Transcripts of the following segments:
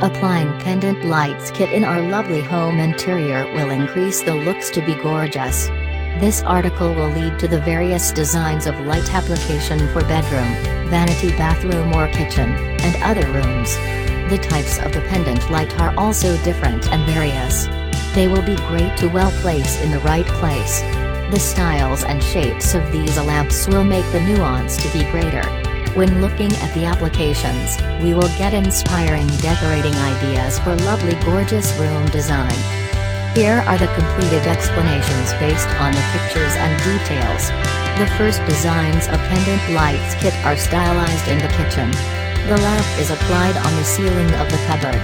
Applying pendant lights kit in our lovely home interior will increase the looks to be gorgeous. This article will lead to the various designs of light application for bedroom, vanity bathroom or kitchen, and other rooms. The types of the pendant light are also different and various. They will be great to well place in the right place. The styles and shapes of these lamps will make the nuance to be greater. When looking at the applications, we will get inspiring decorating ideas for lovely gorgeous room design. Here are the completed explanations based on the pictures and details. The first designs of pendant lights kit are stylized in the kitchen. The lamp is applied on the ceiling of the cupboard.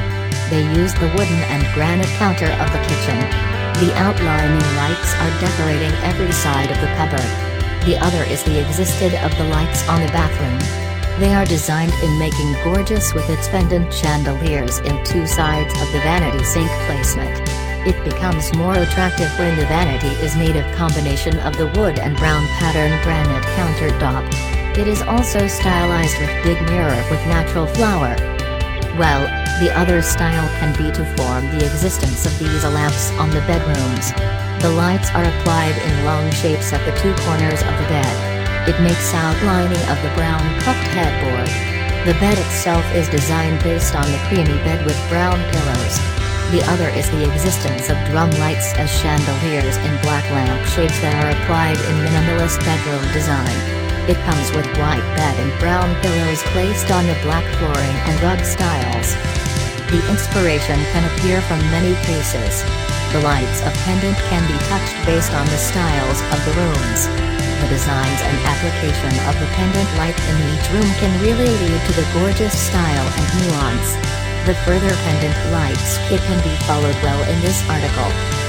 They use the wooden and granite counter of the kitchen. The outlining lights are decorating every side of the cupboard. The other is the existed of the lights on the bathroom. They are designed in making gorgeous with its pendant chandeliers in two sides of the vanity sink placement. It becomes more attractive when the vanity is made of combination of the wood and brown pattern granite countertop. It is also stylized with big mirror with natural flower. Well, the other style can be to form the existence of these lamps on the bedrooms. The lights are applied in long shapes at the two corners of the bed. It makes outlining of the brown cupped headboard. The bed itself is designed based on the creamy bed with brown pillows. The other is the existence of drum lights as chandeliers in black lamp shapes that are applied in minimalist bedroom design. It comes with white bed and brown pillows placed on the black flooring and rug styles. The inspiration can appear from many cases. The lights of pendant can be touched based on the styles of the rooms. The designs and application of the pendant light in each room can really lead to the gorgeous style and nuance. The further pendant lights kit can be followed well in this article.